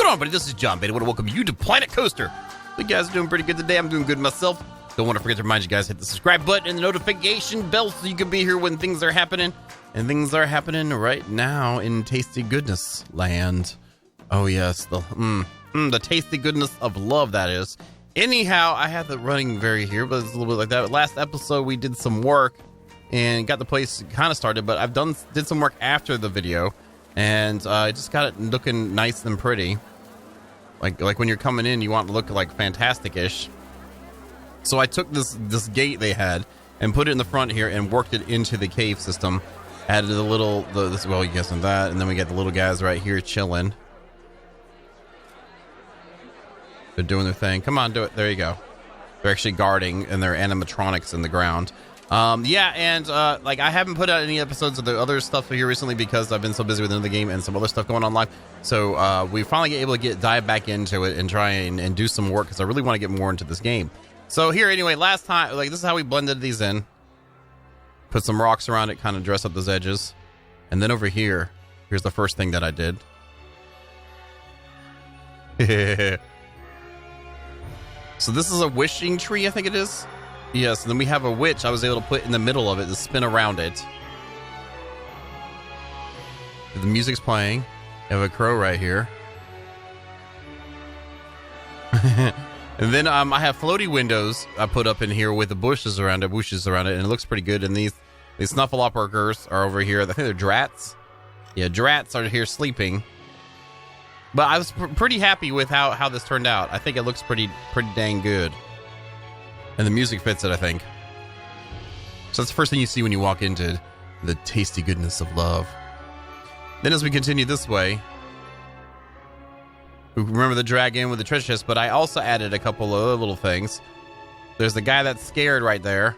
going on, buddy? This is John Beta. I want to welcome you to Planet Coaster. You guys are doing pretty good today. I'm doing good myself. Don't want to forget to remind you guys, hit the subscribe button and the notification bell so you can be here when things are happening. And things are happening right now in tasty goodness land. Oh, yes. The tasty goodness of love, that is. Anyhow, I have it running very here, but it's a little bit like that. Last episode, we did some work and got the place kind of started, but I've did some work after the video. And I just got it looking nice and pretty. Like when you're coming in, you want it to look like fantastic-ish. So I took this gate they had and put it in the front here and worked it into the cave system. Added well, you guessed on that, and then we got the little guys right here chilling. They're doing their thing. Come on, do it. There you go. They're actually guarding, and they're animatronics in the ground. I haven't put out any episodes of the other stuff here recently because I've been so busy with another game and some other stuff going on live. So we finally get able to dive back into it and try and do some work because I really want to get more into this game. So here, anyway, last time, this is how we blended these in. Put some rocks around it, kind of dress up those edges. And then over here, here's the first thing that I did. So this is a wishing tree, I think it is. Yes, and then we have a witch I was able to put in the middle of it to spin around it. The music's playing. I have a crow right here. And then I have floaty windows I put up in here with the bushes around it, and it looks pretty good. And these snuffleupagus are over here. I think they're drats. Yeah, drats are here sleeping. But I was pretty happy with how this turned out. I think it looks pretty dang good. And the music fits it, I think. So that's the first thing you see when you walk into the tasty goodness of love. Then as we continue this way, we remember the dragon with the treasure chest, but I also added a couple of other little things. There's the guy that's scared right there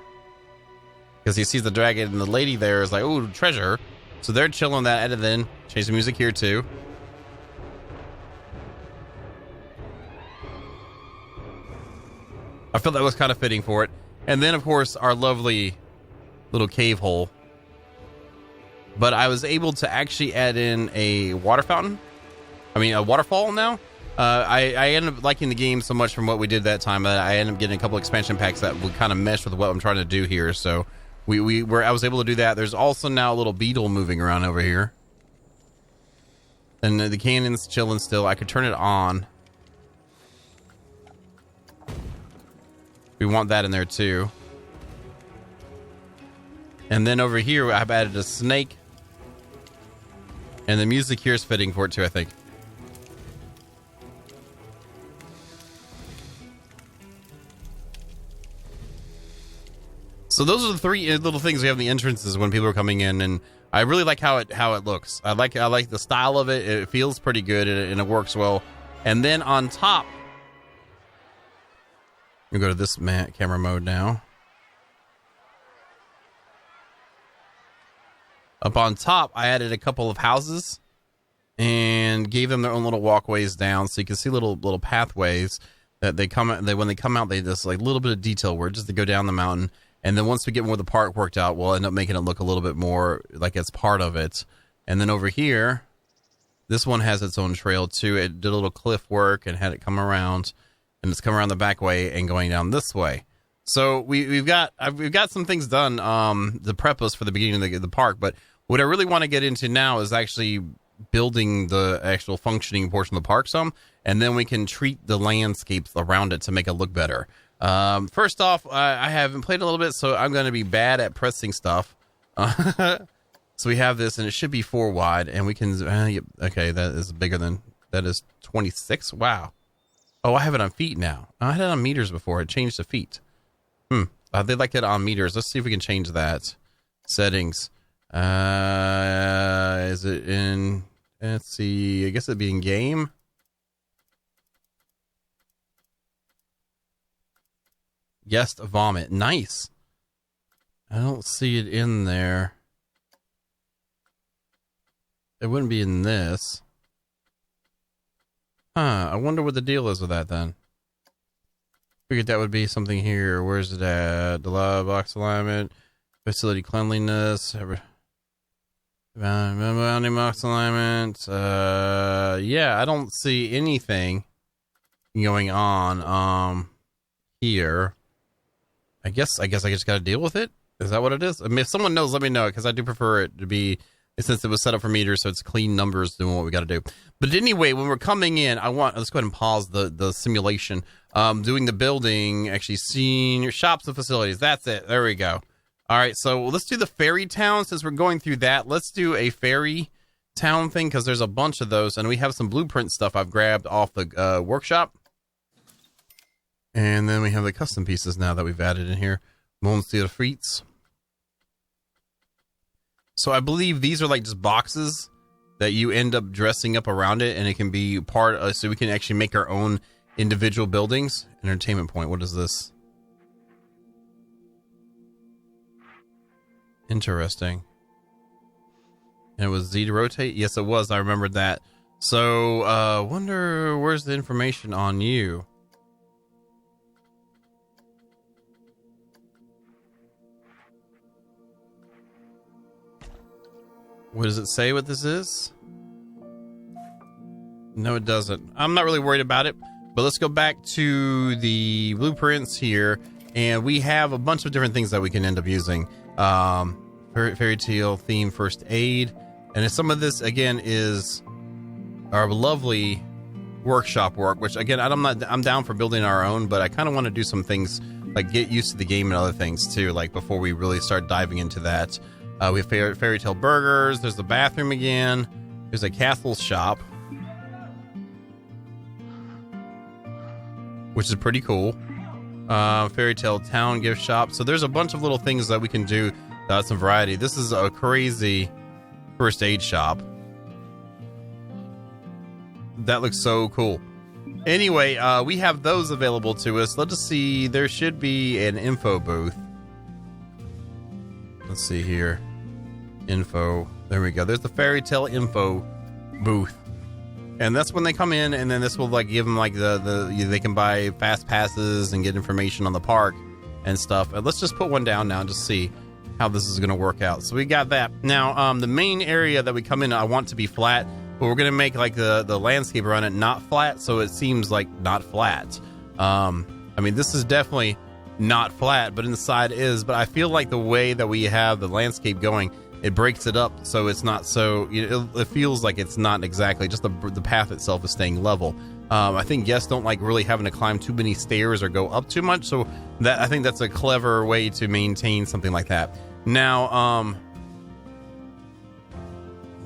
because he sees the dragon, and the lady there is like, "Oh, treasure." So they're chilling that. Added in. Change the music here too. I felt that was kind of fitting for it. And then, of course, our lovely little cave hole. But I was able to actually add in a water fountain. A waterfall now. I ended up liking the game so much from what we did that time that I ended up getting a couple expansion packs that would kind of mesh with what I'm trying to do here. So I was able to do that. There's also now a little beetle moving around over here. And the cannon's chilling still. I could turn it on. We want that in there too. And then over here, I've added a snake. And the music here is fitting for it too, I think. So those are the three little things we have in the entrances when people are coming in, and I really like how it looks. I like the style of it. It feels pretty good, and it works well. And then on top, we go to this camera mode now. Up on top, I added a couple of houses and gave them their own little walkways down, so you can see little pathways that when they come out, they just like a little bit of detail work just to go down the mountain. And then once we get more of the park worked out, we'll end up making it look a little bit more like it's part of it. And then over here, this one has its own trail too. It did a little cliff work and had it come around. And it's coming around the back way and going down this way. So we've got some things done to prep us for the beginning of the park. But what I really want to get into now is actually building the actual functioning portion of the park some, and then we can treat the landscapes around it to make it look better. First off, I haven't played a little bit, so I'm going to be bad at pressing stuff. So we have this, and it should be 4 wide, and we can. Okay, that is bigger than that is 26. Wow. Oh, I have it on feet now. I had it on meters before. It changed to feet. They like it on meters. Let's see if we can change that. Settings. Is it in... Let's see. I guess it'd be in game. Guest vomit. Nice. I don't see it in there. It wouldn't be in this. I wonder what the deal is with that then. Figured that would be something here. Where's it at? The box alignment, facility cleanliness, Bounding box alignment. Yeah, I don't see anything going on here. I guess I just got to deal with it. Is that what it is? I mean, if someone knows, let me know, because I do prefer it to be, since it was set up for meters, so it's clean numbers doing what we got to do. But anyway, when we're coming in, let's go ahead and pause the simulation. Doing the building, actually seeing your shops and facilities. That's it. There we go. All right, so let's do the fairy town. Since we're going through that, let's do a fairy town thing, because there's a bunch of those, and we have some blueprint stuff I've grabbed off the workshop. And then we have the custom pieces now that we've added in here. Monster Frites. So I believe these are like just boxes that you end up dressing up around it, and it can be part of, so we can actually make our own individual buildings. Entertainment point. What is this? Interesting. And it was Z to rotate? Yes, it was. I remembered that. So, wonder where's the information on you? What does it say what this is? No, it doesn't. I'm not really worried about it, but let's go back to the blueprints here, and we have a bunch of different things that we can end up using. Fairy tale theme first aid, and some of this again is our lovely workshop work, which again I'm down for building our own, but I kind of want to do some things like get used to the game and other things too, like before we really start diving into that. We have fairy tale burgers. There's the bathroom again. There's a castle shop, which is pretty cool. Fairy tale town gift shop. So there's a bunch of little things that we can do. Some variety. This is a crazy first aid shop. That looks so cool. Anyway, we have those available to us. Let's just see. There should be an info booth. Let's see here. Info. There we go. There's the fairy tale info booth. And that's when they come in, and then this will like give them like they can buy fast passes and get information on the park and stuff. And let's just put one down now and just see how this is going to work out. So we got that. Now, the main area that we come in, I want to be flat, but we're going to make like the landscape around it not flat, so it seems like not flat. I mean, this is definitely not flat, but inside is. But I feel like the way that we have the landscape going, it breaks it up so it's not so, it feels like it's not exactly, just the path itself is staying level. I think guests don't like really having to climb too many stairs or go up too much, so that I think that's a clever way to maintain something like that. Now,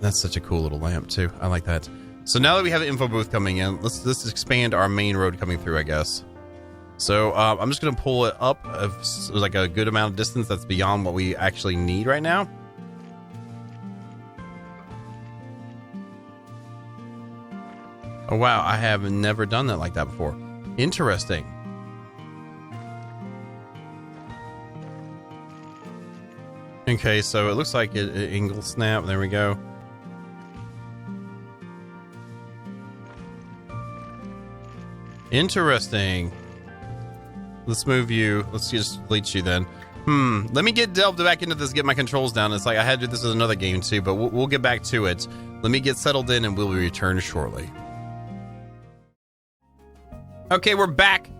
that's such a cool little lamp too. I like that. So now that we have an info booth coming in, let's expand our main road coming through, I guess. So I'm just going to pull it up like a good amount of distance that's beyond what we actually need right now. Oh, wow. I have never done that like that before. Interesting. Okay, so it looks like it angle snap. There we go. Interesting. Let's move you. Let's just delete you then. Let me delve back into this, get my controls down. It's like I had to do this with another game too, but we'll get back to it. Let me get settled in and we'll return shortly. Okay, we're back,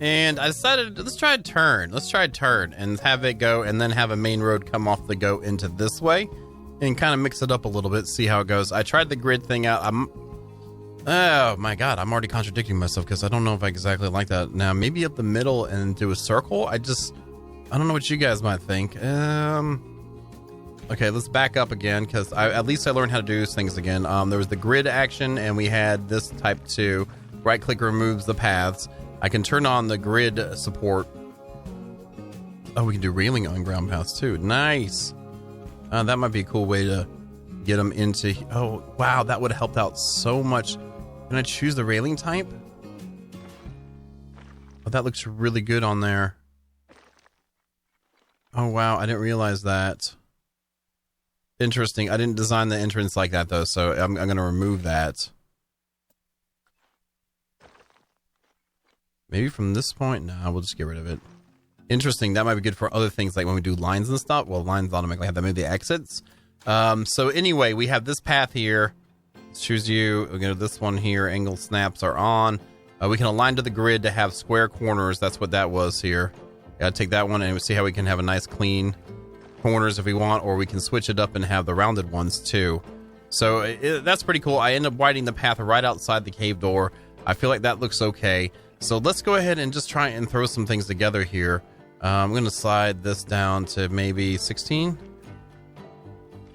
and I decided let's try a turn. Let's try a turn and have it go, and then have a main road come off the go into this way, and kind of mix it up a little bit, see how it goes. I tried the grid thing out. Oh my god, I'm already contradicting myself because I don't know if I exactly like that. Now maybe up the middle and do a circle. I don't know what you guys might think. Okay, let's back up again because at least I learned how to do things again. There was the grid action, and we had this type 2. Right click removes the paths. I can turn on the grid support. Oh, we can do railing on ground paths too. Nice. That might be a cool way to get them into. Oh, wow. That would have helped out so much. Can I choose the railing type? Oh, that looks really good on there. Oh, wow. I didn't realize that. Interesting. I didn't design the entrance like that though, so I'm going to remove that. Maybe from this point? Nah, we'll just get rid of it. Interesting. That might be good for other things, like when we do lines and stuff. Well, lines automatically have that. Maybe the exits. So anyway, we have this path here. Choose you. We're gonna this one here. Angle snaps are on. We can align to the grid to have square corners. That's what that was here. Gotta take that one and we see how we can have a nice clean corners if we want, or we can switch it up and have the rounded ones too. So that's pretty cool. I end up widening the path right outside the cave door. I feel like that looks okay. So let's go ahead and just try and throw some things together here. I'm going to slide this down to maybe 16.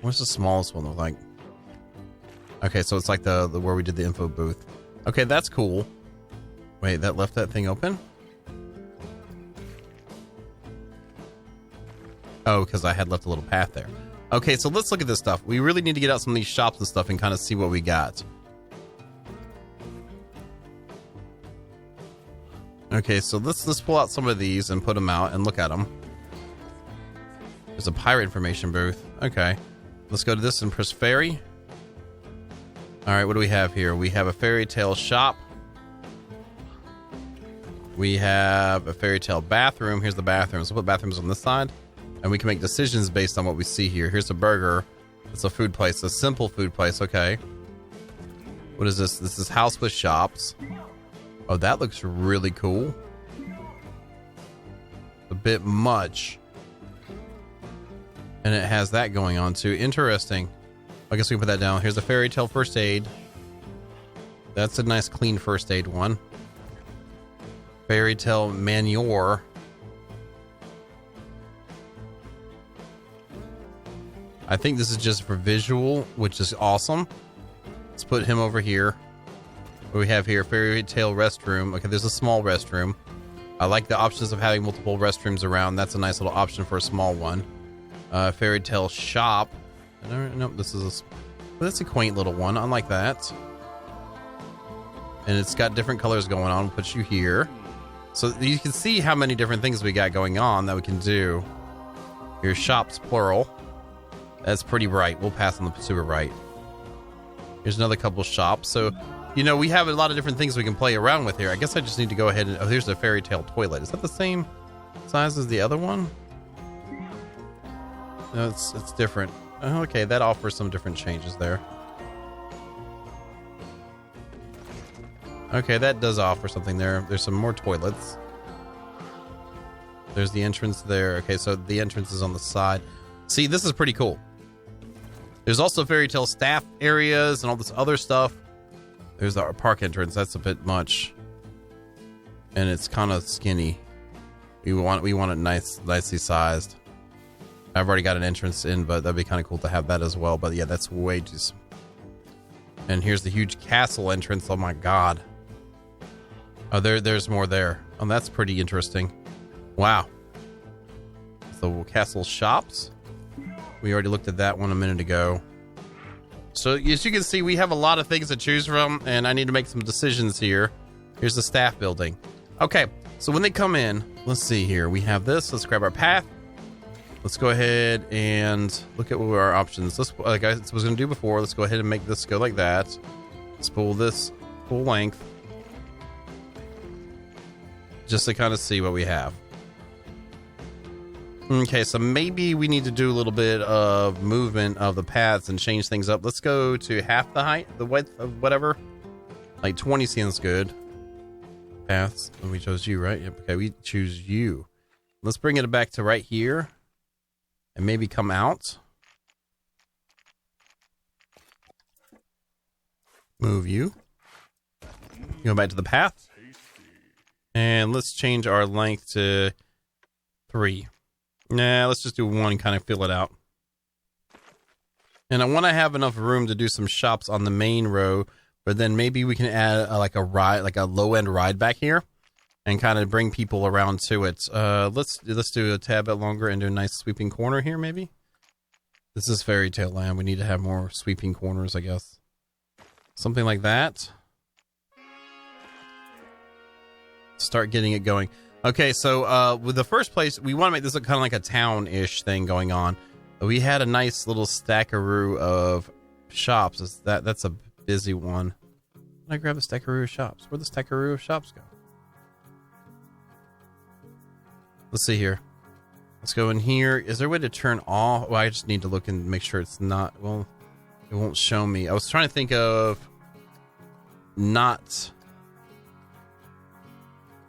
What's the smallest one look like? Okay, so it's like the where we did the info booth. Okay, that's cool. Wait, that left that thing open? Oh, because I had left a little path there. Okay, so let's look at this stuff. We really need to get out some of these shops and stuff and kind of see what we got. Okay, so let's pull out some of these and put them out and look at them. There's a pirate information booth. Okay, let's go to this and press fairy. All right, what do we have here? We have a fairytale shop. We have a fairytale bathroom. Here's the bathroom. So we'll put bathrooms on this side, and we can make decisions based on what we see here. Here's a burger. It's a food place, a simple food place. Okay. What is this? This is house with shops. Oh, that looks really cool. A bit much. And it has that going on too. Interesting. I guess we can put that down. Here's a fairytale first aid. That's a nice clean first aid one. Fairytale manure. I think this is just for visual, which is awesome. Let's put him over here. What do we have here? Fairytale restroom. Okay, there's a small restroom. I like the options of having multiple restrooms around. That's a nice little option for a small one. Fairytale shop. Nope, that's a quaint little one. I like that. And it's got different colors going on. We'll put you here. So you can see how many different things we got going on that we can do. Here's shops, plural. That's pretty bright. We'll pass on the super bright. Here's another couple shops. So, you know, we have a lot of different things we can play around with here. I guess I just need to go ahead and... Oh, here's the fairytale toilet. Is that the same size as the other one? No, it's different. Oh, okay, that offers some different changes there. Okay, that does offer something there. There's some more toilets. There's the entrance there. Okay, so the entrance is on the side. See, this is pretty cool. There's also fairytale staff areas and all this other stuff. There's our park entrance. That's a bit much. And it's kind of skinny. We want it nicely sized. I've already got an entrance in, but that'd be kind of cool to have that as well. But yeah, that's way too... And here's the huge castle entrance. Oh my god. Oh, there's more there. Oh, that's pretty interesting. Wow. So castle shops. We already looked at that one a minute ago. So as you can see, we have a lot of things to choose from, and I need to make some decisions here. Here's the staff building. Okay, so when they come in, let's see here. We have this. Let's grab our path. Let's go ahead and look at what our options. Like I was going to do before, let's go ahead and make this go like that. Let's pull this full length. Just to kind of see what we have. Okay, so maybe we need to do a little bit of movement of the paths and change things up. Let's go to half the height, the width of whatever. Like 20 seems good. Paths, and we chose you, right? Yep, okay, we choose you. Let's bring it back to right here. And maybe come out. Move you. Go back to the path. And let's change our length to 3. Nah, let's just do 1 and kind of fill it out. And I want to have enough room to do some shops on the main row, but then maybe we can add like a ride, like a low-end ride back here, and kind of bring people around to it. Let's do a tad bit longer and do a nice sweeping corner here, maybe. This is Fairytale Land. We need to have more sweeping corners, I guess. Something like that. Start getting it going. Okay, so with the first place, we want to make this look kind of like a town-ish thing going on. We had a nice little stackaroo of shops. That's a busy one. Can I grab a stackaroo of shops? Where'd the stackaroo of shops go? Let's see here. Let's go in here. Is there a way to turn off? Well, I just need to look and make sure it's not. Well, it won't show me. I was trying to think of not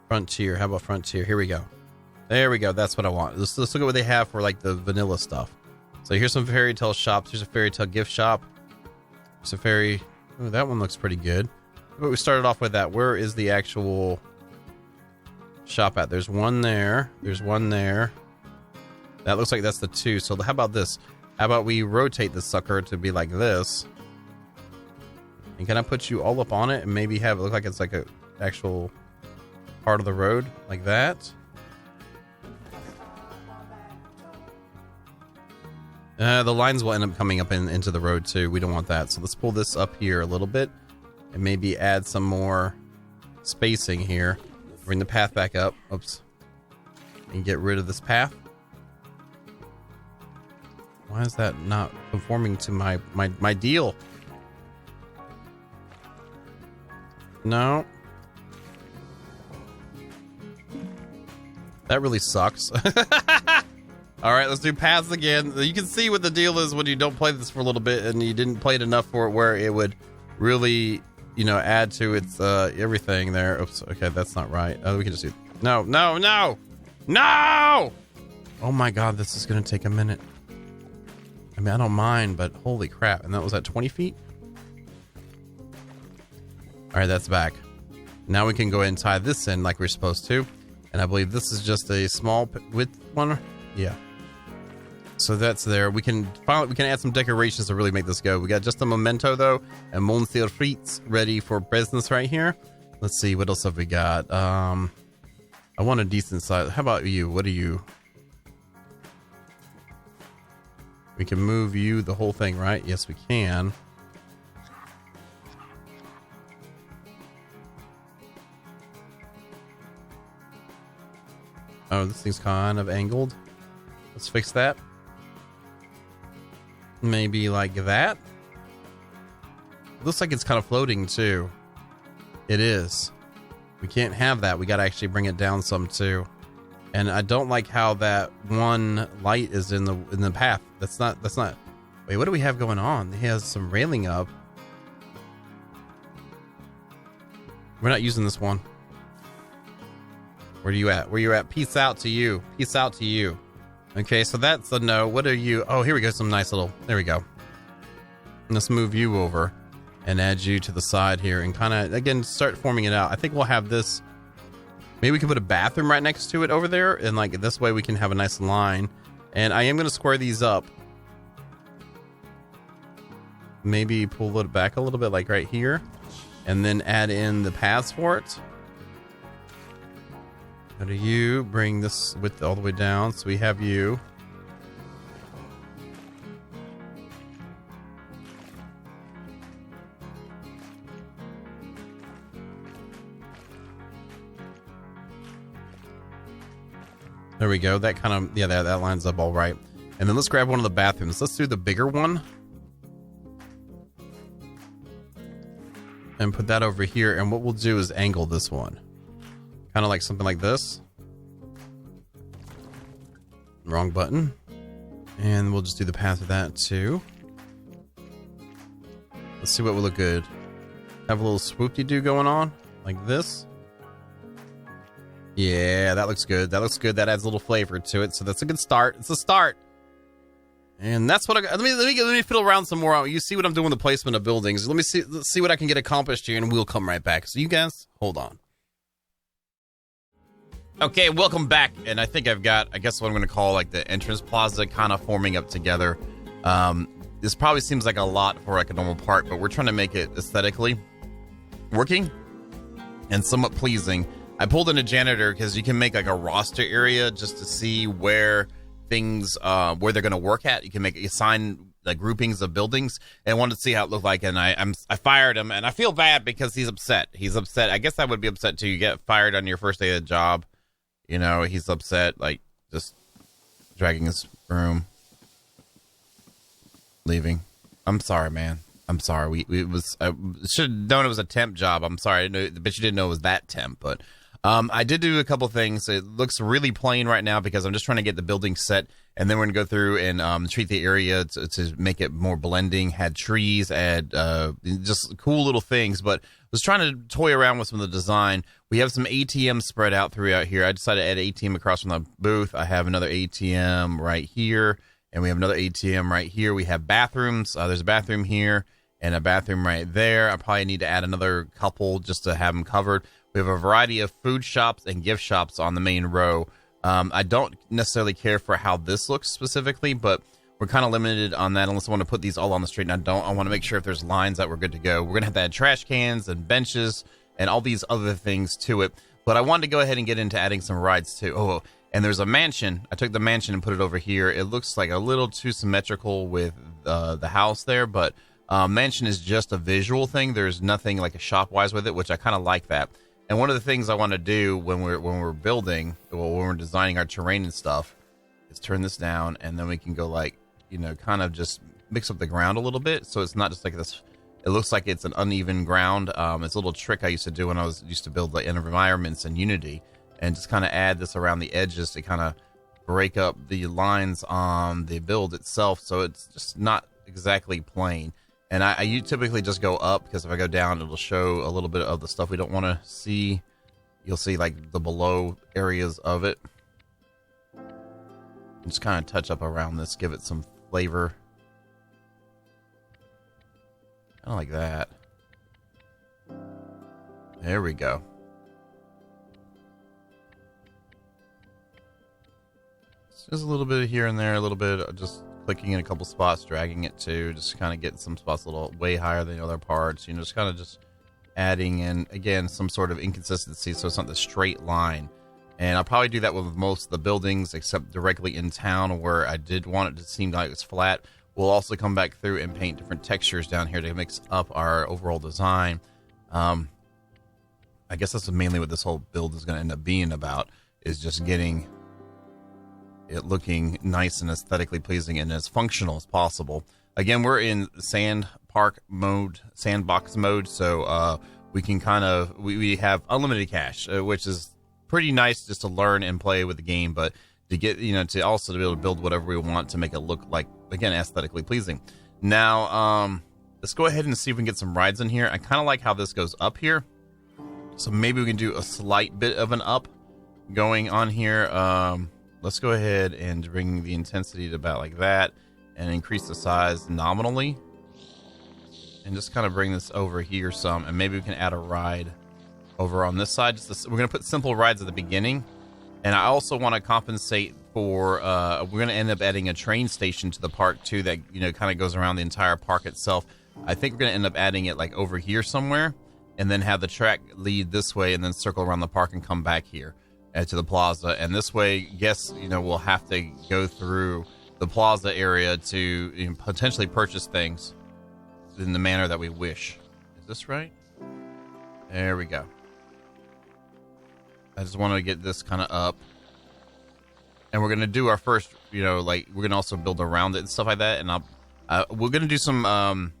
Frontier. How about Frontier? Here we go. There we go. That's what I want. Let's look at what they have for like the vanilla stuff. So here's some Fairytale shops. Here's a Fairytale gift shop. There's a fairy. Oh, that one looks pretty good. But we started off with that. Where is the actual shop at? There's one there. There's one there. That looks like that's the two. So how about this? How about we rotate the sucker to be like this? And can I put you all up on it and maybe have it look like it's like a actual part of the road like that? The lines will end up coming up into the road too. We don't want that. So let's pull this up here a little bit and maybe add some more spacing here. Bring the path back up. Oops. And get rid of this path. Why is that not conforming to my deal? No. That really sucks. All right, let's do paths again. You can see what the deal is when you don't play this for a little bit and you didn't play it enough for it where it would really, you know, add to its everything there. Oops, okay, that's not right. Oh, we can just do... No, no, no! No! Oh my god, this is going to take a minute. I mean, I don't mind, but holy crap. And that was at 20 feet? All right, that's back. Now we can go ahead and tie this in like we're supposed to. And I believe this is just a small width one. Yeah. So that's there. We can add some decorations to really make this go. We got just a memento though, and Monsieur Frites ready for business right here. Let's see, what else have we got? I want a decent size. How about you? What are you? We can move you the whole thing, right? Yes, we can. Oh, this thing's kind of angled. Let's fix that. Maybe like that. Looks like it's kind of floating too. It is. We can't have that. We got to actually bring it down some too. And I don't like how that one light is in the path. That's not. Wait, what do we have going on? He has some railing up. We're not using this one. Where are you at? Where you at? Peace out to you. Peace out to you. Okay, so that's a no. What are you? Oh, here we go. Some nice little. There we go. Let's move you over and add you to the side here and kind of, again, start forming it out. I think we'll have this. Maybe we can put a bathroom right next to it over there. And like this way we can have a nice line. And I am going to square these up. Maybe pull it back a little bit like right here. And then add in the paths for it. How do you bring this width all the way down? So we have you. There we go. That kind of, yeah, that lines up all right. And then let's grab one of the bathrooms. Let's do the bigger one. And put that over here. And what we'll do is angle this one. Kind of like something like this. Wrong button. And we'll just do the path of that too. Let's see what will look good. Have a little swoop-de-doo going on. Like this. Yeah, that looks good. That looks good. That adds a little flavor to it. So that's a good start. It's a start. And that's what I got. Let me fiddle around some more. You see what I'm doing with the placement of buildings. Let's see what I can get accomplished here, and we'll come right back. So you guys, hold on. Okay, welcome back. And I think I've got, I guess what I'm going to call like the entrance plaza kind of forming up together. This probably seems like a lot for like a normal park, but we're trying to make it aesthetically working and somewhat pleasing. I pulled in a janitor because you can make like a roster area just to see where things, where they're going to work at. You can assign like groupings of buildings, and I wanted to see how it looked like. And I fired him, and I feel bad because he's upset. He's upset. I guess I would be upset too. You get fired on your first day of the job. You know, he's upset, like just dragging his broom, leaving. I'm sorry, man. I'm sorry. I should have known it was a temp job. I'm sorry. I didn't know, but you didn't know it was that temp. But I did do a couple things. It looks really plain right now because I'm just trying to get the building set, and then we're going to go through and treat the area to make it more blending. Had trees, add just cool little things, but was trying to toy around with some of the design. We have some ATMs spread out throughout here. I decided to add an ATM across from the booth. I have another ATM right here, and we have another ATM right here. We have bathrooms. There's a bathroom here and a bathroom right there. I probably need to add another couple just to have them covered. We have a variety of food shops and gift shops on the main row. I don't necessarily care for how this looks specifically, but we're kind of limited on that unless I want to put these all on the street, and I want to make sure if there's lines that we're good to go. We're going to have to add trash cans and benches and all these other things to it. But I wanted to go ahead and get into adding some rides too. Oh, and there's a mansion. I took the mansion and put it over here. It looks like a little too symmetrical with the house there, but mansion is just a visual thing. There's nothing like a shop-wise with it, which I kind of like that. And one of the things I want to do when we're building, when we're designing our terrain and stuff, is turn this down, and then we can go like, kind of just mix up the ground a little bit, so it's not just like this. It looks like it's an uneven ground. It's a little trick I used to do when I used to build like environments in Unity, and just kind of add this around the edges to kind of break up the lines on the build itself, so it's just not exactly plain. And I typically just go up, because if I go down, it'll show a little bit of the stuff we don't want to see. You'll see like the below areas of it. Just kind of touch up around this, give it some flavor. Kind of like that. There we go. Just a little bit here and there, a little bit of just clicking in a couple spots, dragging it to just kind of get some spots a little way higher than the other parts. Just kind of just adding in, again, some sort of inconsistency so it's not the straight line. And I'll probably do that with most of the buildings, except directly in town where I did want it to seem like it's flat. We'll also come back through and paint different textures down here to mix up our overall design. I guess that's mainly what this whole build is going to end up being about, is just getting it looking nice and aesthetically pleasing and as functional as possible. Again, we're in sandbox mode, so we can kind of we have unlimited cash, which is pretty nice just to learn and play with the game, but to get to also to be able to build whatever we want to make it look like, again, aesthetically pleasing. Now let's go ahead and see if we can get some rides in here. I kind of like how this goes up here, so maybe we can do a slight bit of an up going on here. Let's go ahead and bring the intensity to about like that and increase the size nominally, and just kind of bring this over here some, and maybe we can add a ride over on this side. We're going to put simple rides at the beginning, and I also want to compensate for we're going to end up adding a train station to the park too that kind of goes around the entire park itself. I think we're going to end up adding it like over here somewhere, and then have the track lead this way and then circle around the park and come back here to the plaza. And this way, yes, we'll have to go through the plaza area to potentially purchase things in the manner that we wish. Is this right? There we go. I just want to get this kind of up, and we're going to do our first, we're going to also build around it and stuff like that. And we're going to do some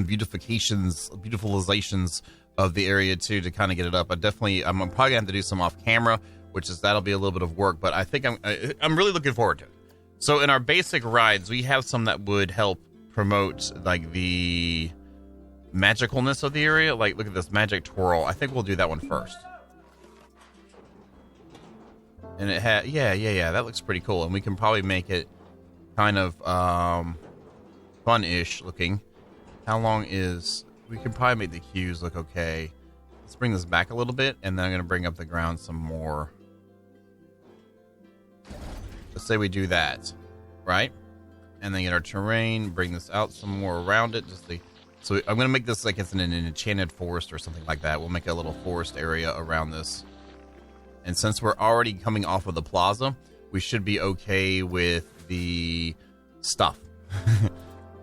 beautifulations of the area too, to kind of get it up. I'm probably going to have to do some off camera, that'll be a little bit of work, but I think I'm really looking forward to it. So in our basic rides, we have some that would help promote like the magicalness of the area. Like, look at this magic twirl. I think we'll do that one first. And it had, yeah, that looks pretty cool. And we can probably make it kind of fun-ish looking. How long is... We can probably make the cues look okay. Let's bring this back a little bit, and then I'm going to bring up the ground some more. Let's say we do that, right? And then get our terrain, bring this out some more around it. So I'm going to make this like it's an enchanted forest or something like that. We'll make a little forest area around this. And since we're already coming off of the plaza, we should be okay with the stuff.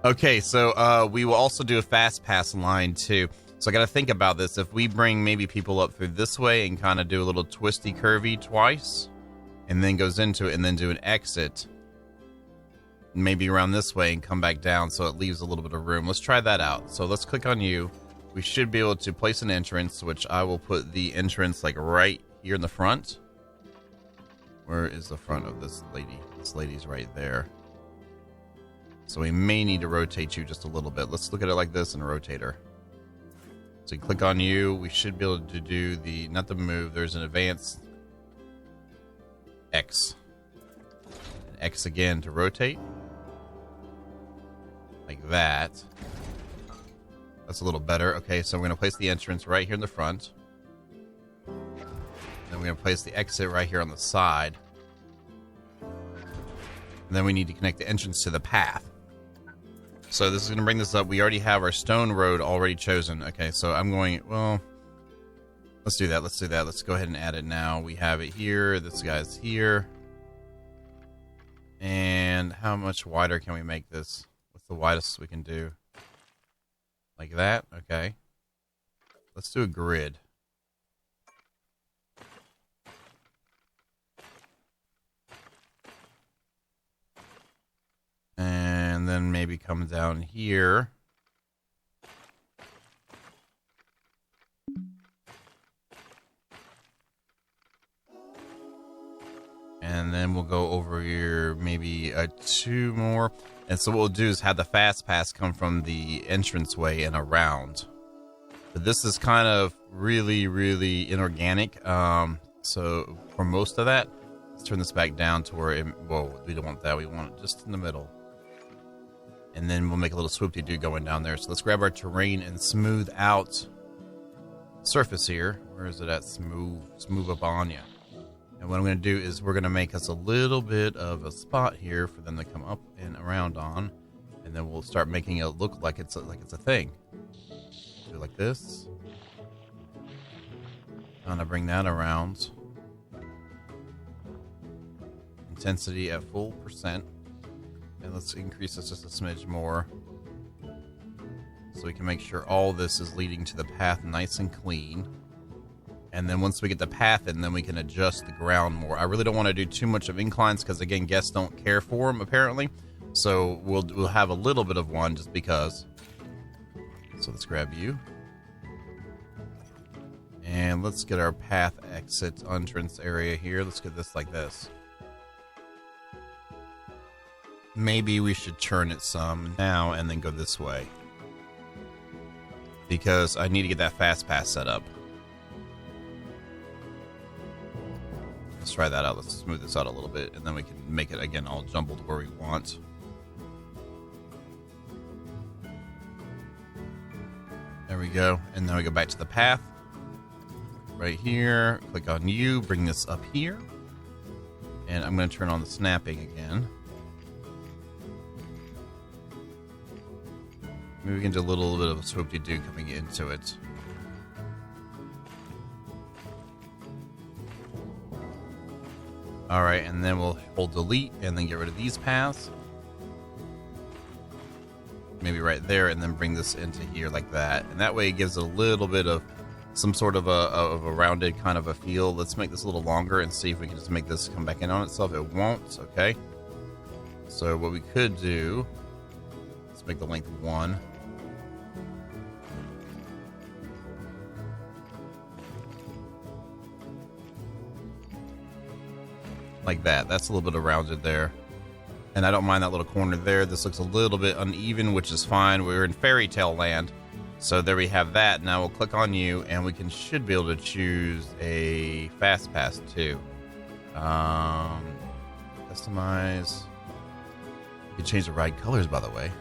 Okay, so we will also do a fast pass line too. So I got to think about this. If we bring maybe people up through this way and kind of do a little twisty curvy twice, and then goes into it, and then do an exit, maybe around this way and come back down, so it leaves a little bit of room. Let's try that out. So let's click on you. We should be able to place an entrance, which I will put the entrance like right here in the front. Where is the front of this lady? This lady's right there. So we may need to rotate you just a little bit. Let's look at it like this and rotate her. So you click on you. We should be able to do the, not the move. There's an advanced X. And X again to rotate. Like that. That's a little better. Okay, so we're going to place the entrance right here in the front. Then we're going to place the exit right here on the side. And then we need to connect the entrance to the path. So this is going to bring this up. We already have our stone road already chosen. Okay, so I'm going, well, let's do that. Let's do that. Let's go ahead and add it now. We have it here. This guy's here. And how much wider can we make this? What's the widest we can do? Like that? Okay. Let's do a grid. And then maybe come down here. And then we'll go over here maybe 2 more. And so what we'll do is have the fast pass come from the entranceway and around. But this is kind of really, really inorganic. So for most of that, let's turn this back down to where whoa, we don't want that. We want it just in the middle. And then we'll make a little swoop-de-doo going down there. So let's grab our terrain and smooth out surface here. Where is it at? Smooth up on you. And what I'm going to do is we're going to make us a little bit of a spot here for them to come up and around on. And then we'll start making it look like it's a thing. Do it like this. Kind of bring that around. Intensity at full %. And let's increase this just a smidge more. So we can make sure all this is leading to the path nice and clean. And then once we get the path in, then we can adjust the ground more. I really don't want to do too much of inclines because, again, guests don't care for them, apparently. So we'll have a little bit of one just because. So let's grab you. And let's get our path exit entrance area here. Let's get this like this. Maybe we should turn it some now and then go this way. Because I need to get that fast pass set up. Let's try that out. Let's smooth this out a little bit. And then we can make it, again, all jumbled where we want. There we go. And then we go back to the path. Right here. Click on you. Bring this up here. And I'm going to turn on the snapping again. Maybe we can do a little bit of a swoop-de-doo coming into it. Alright, and then we'll hold delete and then get rid of these paths. Maybe right there, and then bring this into here like that. And that way it gives it a little bit of some sort of a rounded kind of a feel. Let's make this a little longer and see if we can just make this come back in on itself. It won't, okay? So what we could do, let's make the length 1. Like that. That's a little bit of rounded there. And I don't mind that little corner there. This looks a little bit uneven, which is fine. We're in Fairytale land. So there we have that. Now we'll click on you, and we should be able to choose a fast pass too. Customize. You can change the ride colors, by the way.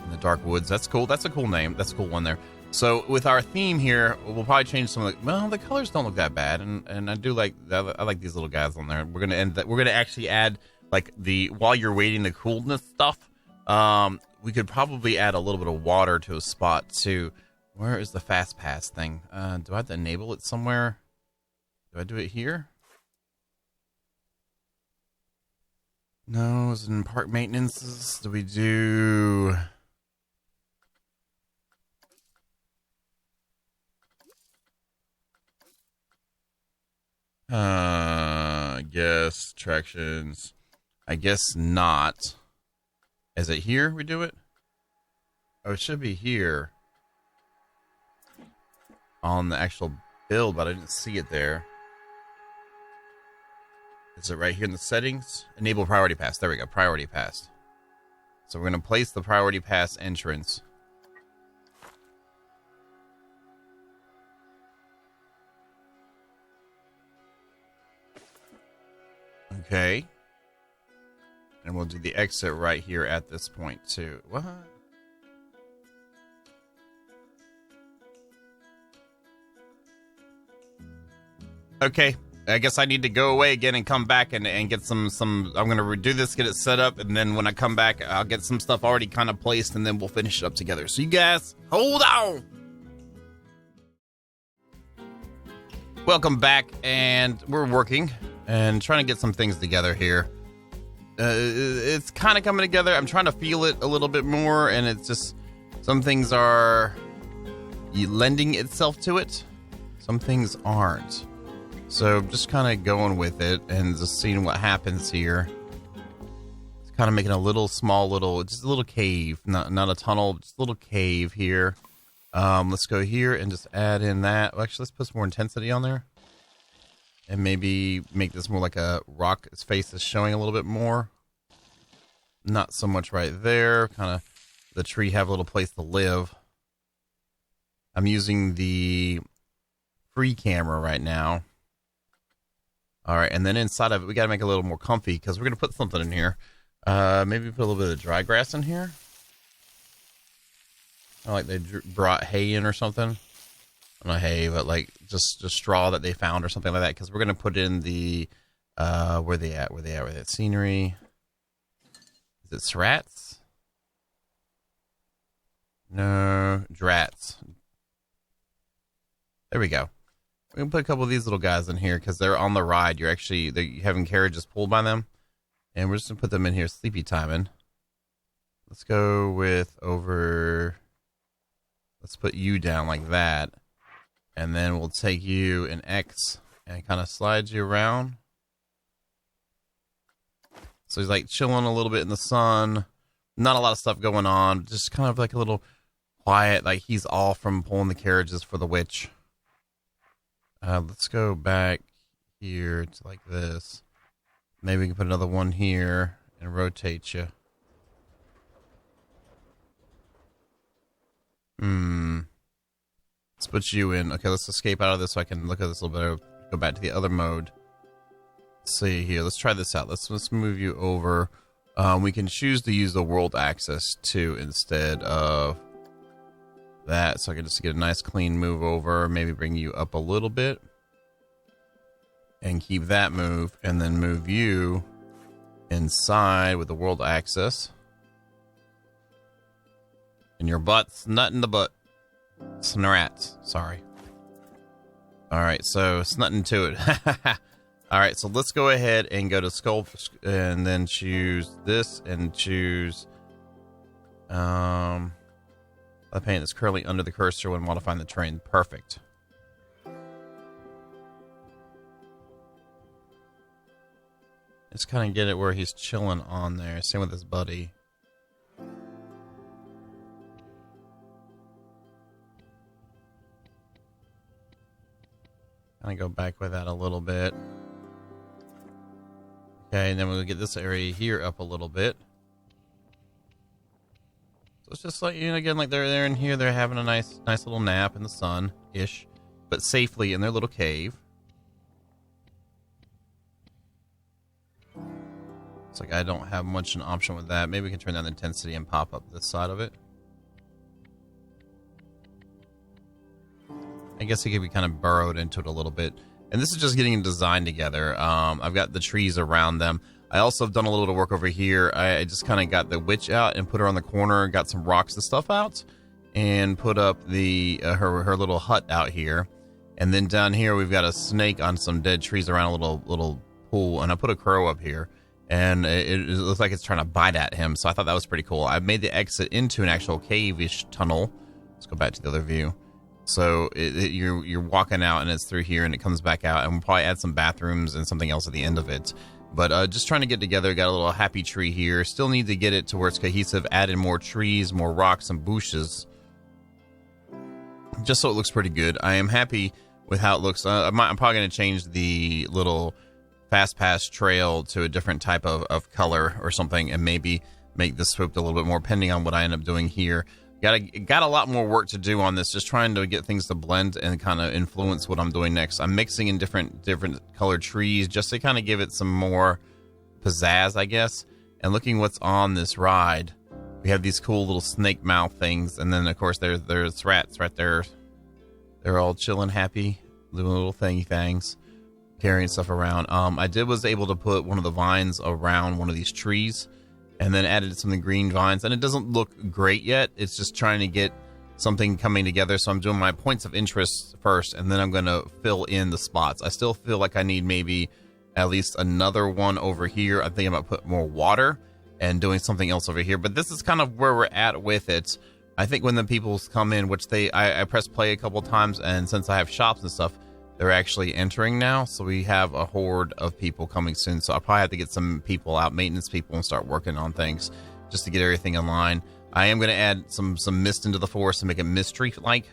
In the Dark Woods. That's cool. That's a cool name. That's a cool one there. So with our theme here, we'll probably change some of the, well, the colors don't look that bad, and I do like, I like these little guys on there. We're gonna end that. We're gonna actually add like the, while you're waiting, the coolness stuff. We could probably add a little bit of water to a spot too. Where is the fast pass thing? Do I have to enable it somewhere? Do I do it here? No, is it in park maintenances? Do we do? I guess attractions. I guess not. Is it here we do it? Oh, it should be here. On the actual filled, but I didn't see it there. Is it right here in the settings? Enable priority pass. There we go. Priority pass. So we're going to place the priority pass entrance. Okay. And we'll do the exit right here at this point too. What? Okay. I guess I need to go away again and come back and get some I'm going to redo this, get it set up, and then when I come back, I'll get some stuff already kind of placed, and then we'll finish it up together. So you guys, hold on. Welcome back, and we're working and trying to get some things together here. It's kind of coming together. I'm trying to feel it a little bit more, and it's just some things are lending itself to it. Some things aren't. So just kind of going with it and just seeing what happens here. It's kind of making a little just a little cave, not a tunnel, just a little cave here. Let's go here and just add in that. Well, actually, let's put some more intensity on there. And maybe make this more like a rock. Its face is showing a little bit more. Not so much right there. Kind of the tree have a little place to live. I'm using the free camera right now. All right, and then inside of it, we got to make it a little more comfy because we're going to put something in here. Maybe put a little bit of dry grass in here. Like they brought hay in or something. Not hay, but like just straw that they found or something like that. Because we're going to put in the, where they at? Where they at? Scenery. Is it Srats? No, Drats. There we go. We're going to put a couple of these little guys in here because they're on the ride. You're having carriages pulled by them. And we're just going to put them in here sleepy timing. Let's go with let's put you down like that. And then we'll take you and X and kind of slide you around. So he's like chilling a little bit in the sun. Not a lot of stuff going on. Just kind of like a little quiet. Like he's off from pulling the carriages for the witch. Let's go back here to like this. Maybe we can put another one here and rotate you. Let's put you in. Okay, let's escape out of this so I can look at this a little bit. Go back to the other mode. Let's see here. Let's try this out. Let's move you over. We can choose to use the world access too instead of that, so I can just get a nice clean move over, maybe bring you up a little bit and keep that move, and then move you inside with the world access. And your butt's nut in the butt. Snarats, sorry. Alright, so snutting to it. Alright, so let's go ahead and go to Sculpt and then choose this and choose the paint that's currently under the cursor when modifying the terrain. Perfect. Just kind of get it where he's chilling on there. Same with his buddy. Kind of go back with that a little bit. Okay, and then we'll get this area here up a little bit. So it's just like, again, like they're in here, they're having a nice little nap in the sun-ish, but safely in their little cave. It's like I don't have much an option with that. Maybe we can turn down the intensity and pop up this side of it. I guess he could be kind of burrowed into it a little bit. And this is just getting designed together. I've got the trees around them. I also have done a little bit of work over here. I just kind of got the witch out and put her on the corner, got some rocks and stuff out, and put up the her little hut out here. And then down here we've got a snake on some dead trees around a little pool, and I put a crow up here, and it looks like it's trying to bite at him. So I thought that was pretty cool. I made the exit into an actual cave-ish tunnel. Let's go back to the other view. So you're walking out and it's through here and it comes back out, and we'll probably add some bathrooms and something else at the end of it. But just trying to get together. Got a little happy tree here. Still need to get it to where it's cohesive. Added more trees, more rocks and bushes, just so it looks pretty good. I am happy with how it looks. I'm probably going to change the little fast pass trail to a different type of color or something, and maybe make this swooped a little bit more, depending on what I end up doing here. Got a lot more work to do on this, just trying to get things to blend and kind of influence what I'm doing next. I'm mixing in different colored trees just to kind of give it some more pizzazz, I guess. And looking what's on this ride, we have these cool little snake mouth things, and then of course there's rats right there. They're all chilling, happy, doing little thingy things, carrying stuff around. I was able to put one of the vines around one of these trees, and then added some of the green vines, and it doesn't look great yet. It's just trying to get something coming together. So I'm doing my points of interest first, and then I'm going to fill in the spots. I still feel like I need maybe at least another one over here. I think I'm going to put more water and doing something else over here, but this is kind of where we're at with it. I think when the people come in, which I press play a couple times, and since I have shops and stuff, they're actually entering now, so we have a horde of people coming soon. So I'll probably have to get some people out, maintenance people, and start working on things just to get everything in line. I am going to add some mist into the forest and make it mystery-like,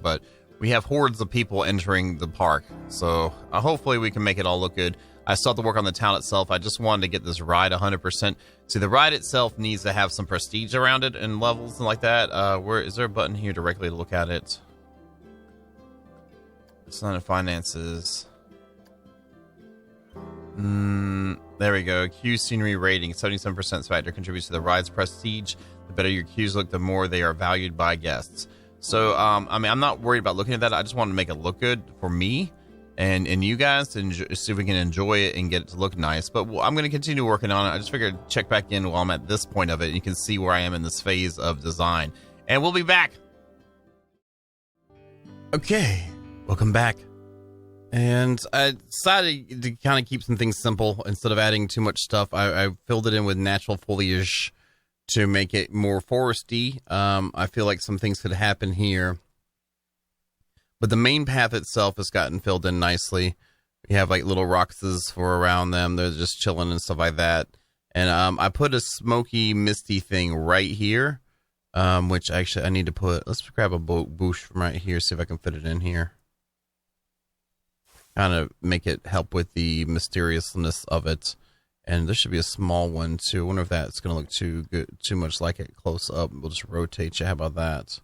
but we have hordes of people entering the park. So hopefully we can make it all look good. I still have to work on the town itself. I just wanted to get this ride 100%. See, the ride itself needs to have some prestige around it and levels and like that. Where is there a button here directly to look at it? It's not in finances. There we go. Queue scenery rating. 77% factor contributes to the ride's prestige. The better your queues look, the more they are valued by guests. So, I'm not worried about looking at that. I just want to make it look good for me and you guys to see if we can enjoy it and get it to look nice. But I'm going to continue working on it. I just figured check back in while I'm at this point of it. And you can see where I am in this phase of design. And we'll be back. Okay. Welcome back. And I decided to kind of keep some things simple instead of adding too much stuff. I filled it in with natural foliage to make it more foresty. I feel like some things could happen here, but the main path itself has gotten filled in nicely. We have like little roxas for around them. They're just chilling and stuff like that. And I put a smoky, misty thing right here, which actually I need to put. Let's grab a bush from right here, see if I can fit it in here. Kind of make it help with the mysteriousness of it. And there should be a small one too. I wonder if that's going to look too much like it close up. We'll just rotate you. How about that?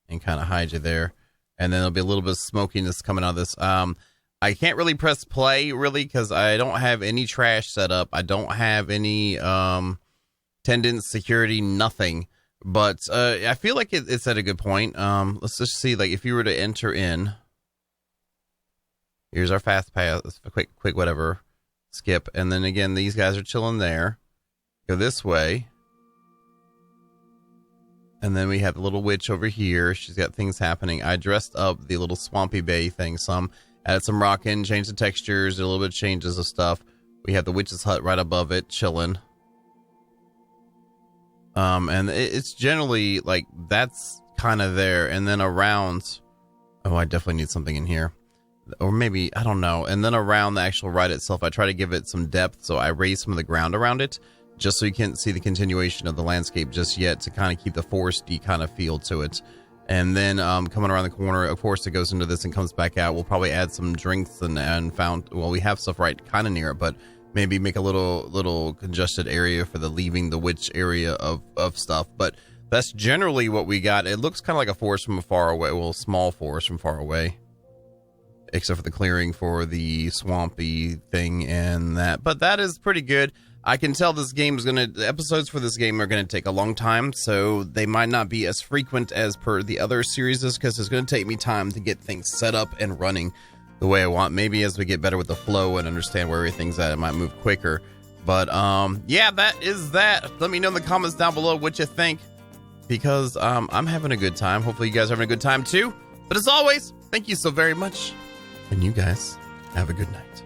And kind of hide you there. And then there'll be a little bit of smokiness coming out of this. I can't really press play really because I don't have any trash set up. I don't have any attendance, security, nothing. But I feel like it's at a good point. Let's just see, like if you were to enter in. Here's our fast pass, quick whatever, skip. And then again, these guys are chilling there. Go this way. And then we have the little witch over here. She's got things happening. I dressed up the little swampy bay thing some. Added some rock in, changed the textures, did a little bit of changes of stuff. We have the witch's hut right above it, chilling. And it's generally like, that's kind of there. And then around, oh, I definitely need something in here. Or maybe, I don't know. And then around the actual ride itself, I try to give it some depth. So I raise some of the ground around it just so you can't see the continuation of the landscape just yet to kind of keep the foresty kind of feel to it. And then coming around the corner, of course, it goes into this and comes back out. We'll probably add some drinks and we have stuff right kind of near it, but maybe make a little congested area for the leaving the witch area of stuff. But that's generally what we got. It looks kind of like a forest from far away. Well, small forest from far away. Except for the clearing for the swampy thing and that. But that is pretty good. I can tell this game is the episodes for this game are going to take a long time, so they might not be as frequent as per the other series, because it's going to take me time to get things set up and running the way I want. Maybe as we get better with the flow and understand where everything's at, it might move quicker. But yeah, that is that. Let me know in the comments down below what you think, because I'm having a good time. Hopefully you guys are having a good time too. But as always, thank you so very much. And you guys have a good night.